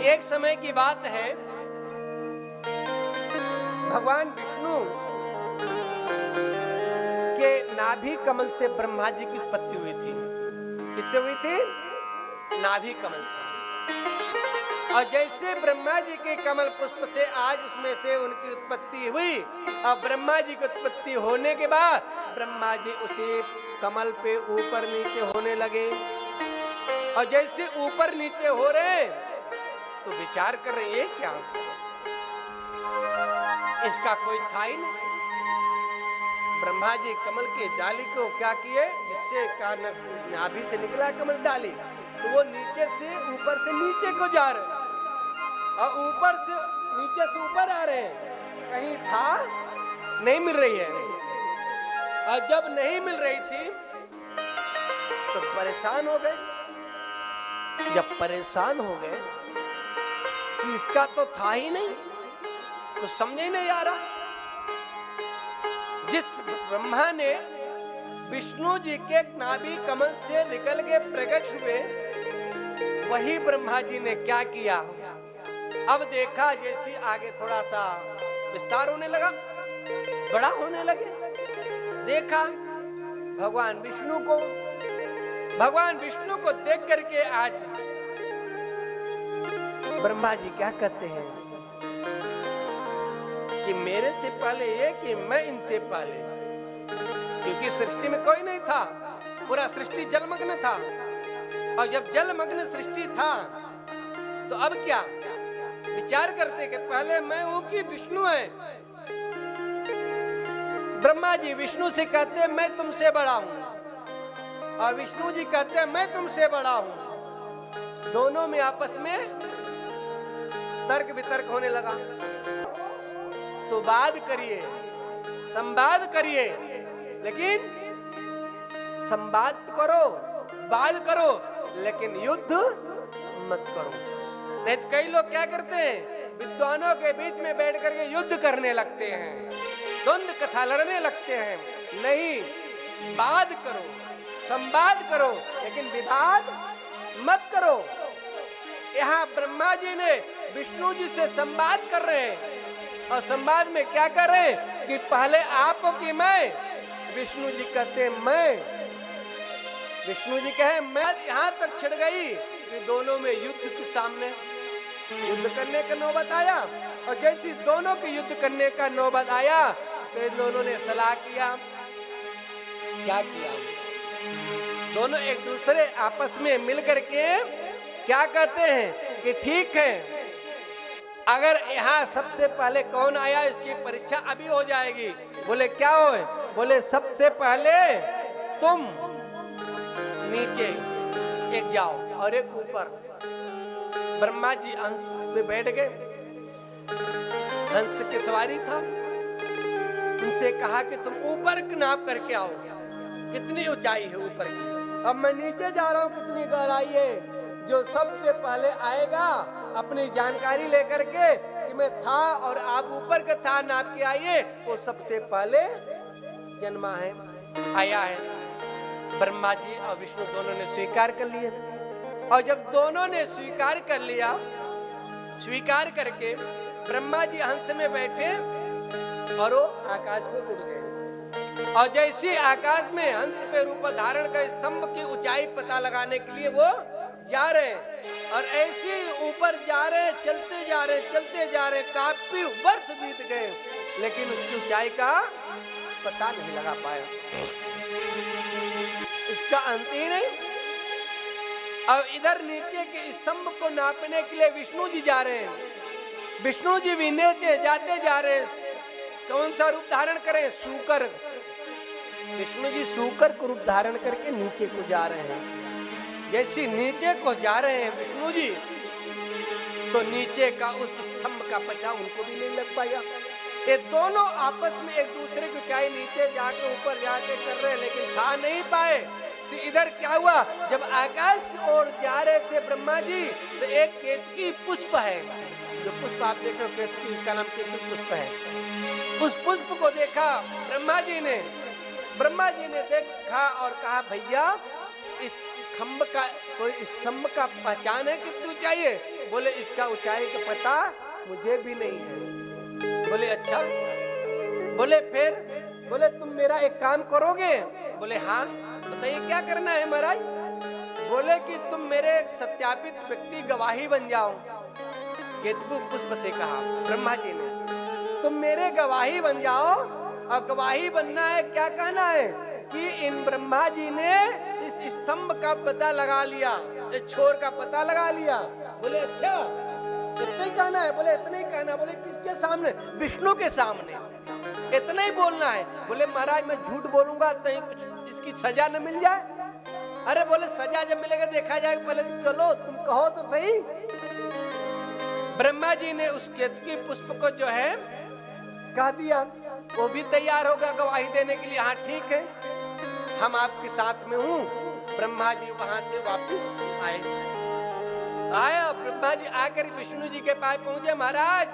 एक समय की बात है, भगवान विष्णु के नाभि कमल से ब्रह्मा जी की उत्पत्ति हुई थी। किससे हुई थी? नाभि कमल से। और जैसे ब्रह्मा जी के कमल पुष्प से आज उसमें से उनकी उत्पत्ति हुई, और ब्रह्मा जी की उत्पत्ति होने के बाद ब्रह्मा जी उसी कमल पे ऊपर नीचे होने लगे। और जैसे ऊपर नीचे हो रहे तो विचार कर रहे हैं क्या, इसका कोई था ही नहीं। ब्रह्मा जी कमल के डाली को क्या किए, जिससे नाभि से निकला कमल डाली, तो वो नीचे से ऊपर से नीचे को जा रहे और ऊपर से नीचे से ऊपर आ रहे हैं। कहीं था नहीं मिल रही है। और जब नहीं मिल रही थी तो परेशान हो गए। जब परेशान हो गए कि इसका तो था ही नहीं, तो समझ ही नहीं आ रहा। जिस ब्रह्मा ने विष्णु जी के नाभि कमल से निकल के प्रकट हुए, वही ब्रह्मा जी ने क्या किया, अब देखा जैसे आगे थोड़ा सा विस्तार होने लगा, बड़ा होने लगे। देखा भगवान विष्णु को देख करके आज ब्रह्मा जी क्या कहते हैं कि मेरे से पहले ये कि मैं इनसे पहले, क्योंकि सृष्टि में कोई नहीं था, पूरा सृष्टि जलमग्न था। और जब जलमग्न सृष्टि था तो अब क्या विचार करते कि पहले मैं हूं कि विष्णु है। ब्रह्मा जी विष्णु से कहते हैं मैं तुमसे बड़ा हूं, और विष्णु जी कहते हैं मैं तुमसे बड़ा हूं। दोनों में आपस में तर्क वितर्क होने लगा। तो वाद करिए, संवाद करिए, लेकिन संवाद करो, वाद करो, लेकिन युद्ध मत करो। नहीं तो कई लोग क्या करते हैं, विद्वानों के बीच में बैठ करके युद्ध करने लगते हैं, द्वंद्व कथा लड़ने लगते हैं। नहीं, वाद करो, संवाद करो, लेकिन विवाद मत करो। यहाँ ब्रह्मा जी ने विष्णु जी से संवाद कर रहे हैं, और संवाद में क्या कर रहे हैं कि पहले आप की मैं, विष्णु जी कहते मैं, विष्णु जी कहे मैं। यहाँ तक छिड़ गई कि दोनों में युद्ध के सामने युद्ध करने का नौबत आया। और जैसे दोनों के युद्ध करने का नौबत आया तो इन दोनों ने सलाह किया। क्या किया, दोनों एक दूसरे आपस में मिल करके क्या कहते हैं कि ठीक है, अगर यहाँ सबसे पहले कौन आया इसकी परीक्षा अभी हो जाएगी। बोले क्या हो, बोले सबसे पहले तुम नीचे एक जाओ और एक ऊपर। ब्रह्मा जी हंस पे बैठ गए, हंस की सवारी था। उनसे कहा कि तुम ऊपर नाप करके आओ, कितनी ऊंचाई है ऊपर की। अब मैं नीचे जा रहा हूँ, कितनी गहराई है। जो सबसे पहले आएगा अपनी जानकारी लेकर के कि मैं था और आप ऊपर का था नाप के आइए, वो सबसे पहले जन्मा है, आया है। ब्रह्मा जी और विष्णु दोनों ने स्वीकार कर लिया। और जब दोनों ने स्वीकार कर लिया, स्वीकार करके ब्रह्मा जी हंस में बैठे और वो आकाश में उड़ गए। और जैसे आकाश में हंस पे रूप धारण कर स्तंभ की ऊंचाई पता लगाने के लिए वो जा रहे हैं, और ऐसे ऊपर जा रहे हैं, चलते जा रहे हैं, चलते जा रहे हैं। काफी वर्ष बीत गए, लेकिन उसकी ऊंचाई का पता नहीं लगा पाया। इसका अंत ही नहीं। अब इधर नीचे के स्तंभ को नापने के लिए विष्णु जी जा रहे हैं। विष्णु जी भी नीचे जाते जा रहे हैं। कौन सा रूप धारण करें? सूकर। विष्णु जी सूकर को रूप धारण करके नीचे को जा रहे हैं। जैसे नीचे को जा रहे हैं विष्णु जी, तो नीचे का उस स्तंभ का पता उनको भी नहीं लग पाया। ये दोनों आपस में एक दूसरे की ऊंचाई नीचे जाके ऊपर जाके कर रहे हैं, लेकिन खा नहीं पाए। तो इधर क्या हुआ, जब आकाश की ओर जा रहे थे ब्रह्मा जी, तो एक केतकी पुष्प है, जो पुष्प आप देख रहे हो, केतकी का नाम केतकी पुष्प है। उस पुष्प को देखा ब्रह्मा जी ने देखा और कहा भैया इस कोई स्तंभ का पहचान है कितनी ऊंचाई है? बोले इसका ऊंचाई का पता मुझे भी नहीं है। बोले अच्छा। बोले फिर? बोले तुम मेरा एक काम करोगे? बोले हाँ। बताइए क्या करना है महाराज? बोले कि तुम मेरे सत्यापित व्यक्ति गवाही बन जाओ। केतु पुष्प से कहा ब्रह्मा जी ने, तुम मेरे गवाही बन जाओ। और गवाही बनना है, क्या कहना है कि इन ब्रह्मा जी ने इस स्तंभ का पता लगा लिया, इस छोर का पता लगा लिया। बोले अच्छा, इतना ही कहना है? बोले इतना ही कहना। बोले किसके सामने? विष्णु के सामने, इतना ही बोलना है। बोले महाराज मैं झूठ बोलूंगा तो कुछ इसकी सजा न मिल जाए? अरे बोले सजा जब मिलेगा देखा जाएगा, पहले चलो तुम कहो तो सही। ब्रह्मा जी ने उस केतकी पुष्प को जो है कह दिया, वो भी तैयार होगा गवाही देने के लिए। हाँ ठीक है, हम आपके साथ में हूँ। ब्रह्मा जी वहां से वापस आया। ब्रह्मा जी आकर विष्णु जी के पास पहुंचे। महाराज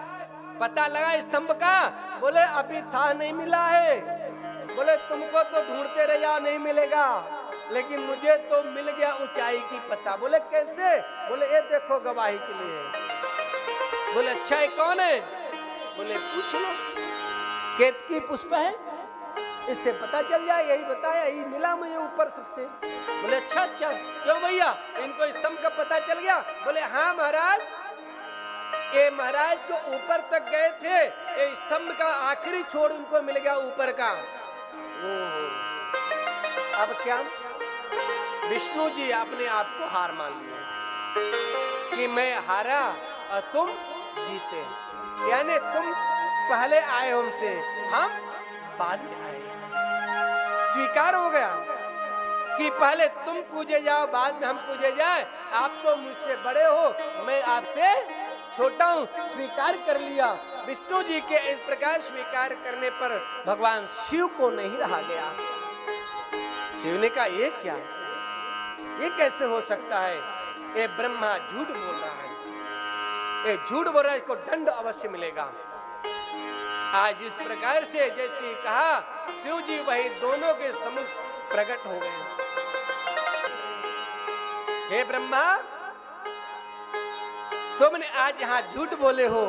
पता लगा स्तंभ का? बोले अभी था नहीं मिला है। बोले तुमको तो ढूंढते रह जाओ नहीं मिलेगा, लेकिन मुझे तो मिल गया ऊंचाई की पता। बोले कैसे? बोले ये देखो गवाही के लिए। बोले अच्छा ये कौन है? बोले पूछ लो, केतकी पुष्प है, इससे पता चल जाए। यही बताया, यही मिला मुझे ऊपर सबसे। बोले अच्छा अच्छा, क्यों भैया इनको स्तंभ का पता चल गया? बोले हाँ महाराज, ये महाराज तो ऊपर तक गए थे, ये स्तंभ का आखिरी छोर उनको मिल गया ऊपर का। अब क्या? विष्णु जी अपने आप को हार मान लिया कि मैं हारा और तुम जीते, यानी तुम पहले आए हमसे, हम बाद में आए। स्वीकार हो गया कि पहले तुम पूजे जाओ बाद में हम पूजे जाए। आप तो मुझसे बड़े हो, मैं आपसे छोटा हूँ। स्वीकार कर लिया। विष्णु जी के इस प्रकार स्वीकार करने पर भगवान शिव को नहीं रहा गया। शिव ने कहा ये क्या, ये कैसे हो सकता है? ये ब्रह्मा झूठ बोल रहा है, ये झूठ बोल रहा है, इसको दंड अवश्य मिलेगा। आज इस प्रकार से जैसे कहा, शिव जी वही दोनों के सम्मुख प्रकट हो गए। हे ब्रह्मा, तुमने आज यहाँ झूठ बोले हो,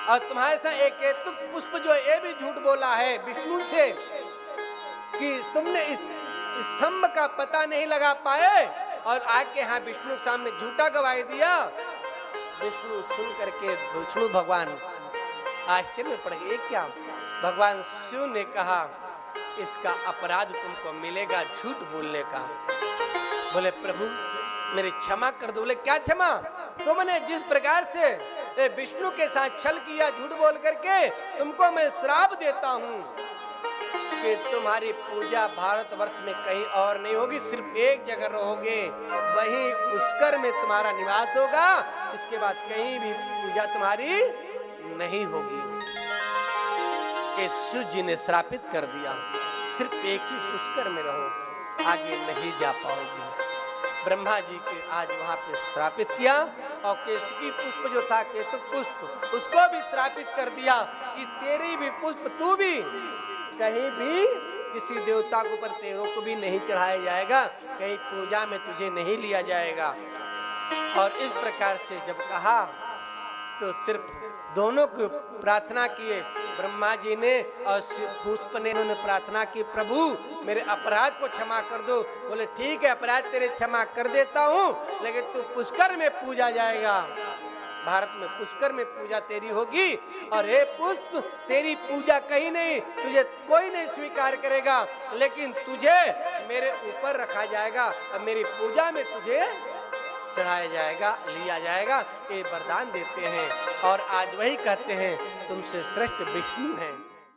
और तुम्हारे साथ एक केतुक पुष्प जो ये भी झूठ बोला है विष्णु से कि तुमने इस स्तंभ का पता नहीं लगा पाए, और आके यहाँ विष्णु के सामने झूठा गवाही दिया। विष्णु सुन करके विष्णु भगवान आश्चर्य में पड़ गए। क्या? भगवान शिव ने कहा इसका अपराध तुमको मिलेगा झूठ बोलने का। बोले प्रभु मेरी क्षमा कर दो। बोले क्या क्षमा? तुमने जिस प्रकार से विष्णु के साथ छल किया झूठ बोल करके, तुमको मैं श्राप देता हूँ कि तुम्हारी पूजा भारतवर्ष में कहीं और नहीं होगी, सिर्फ एक जगह रहोगे, वहीं पुष्कर में तुम्हारा निवास होगा। इसके बाद कहीं भी पूजा तुम्हारी नहीं होगी। शिव जी ने श्रापित कर दिया, सिर्फ एक ही पुष्कर में रहो, आगे नहीं जा पाओगे। ब्रह्मा जी के आज वहां पे श्रापित किया, और केतकी पुष्प जो था केतुक पुष्प, उसको भी श्रापित कर दिया कि तेरी भी पुष्प तू भी कहीं भी किसी देवता के ऊपर तेरों को भी नहीं चढ़ाया जाएगा, कहीं पूजा में तुझे नहीं लिया जाएगा। और इस प्रकार से जब कहा तो सिर्फ दोनों को प्रार्थना किए, ब्रह्मा जी ने और पुष्प ने। उन्होंने प्रार्थना की प्रभु मेरे अपराध को क्षमा कर दो। बोले ठीक है, अपराध तेरे क्षमा कर देता हूँ, लेकिन तू पुष्कर में पूजा जाएगा, भारत में पुष्कर में पूजा तेरी होगी। और हे पुष्प, तेरी पूजा कहीं नहीं, तुझे कोई नहीं स्वीकार करेगा, लेकिन तुझे मेरे ऊपर रखा जाएगा और मेरी पूजा में तुझे चढ़ाया जाएगा, लिया जाएगा। ये वरदान देते हैं, और आज वही कहते हैं तुमसे श्रेष्ठ विष्णु हैं।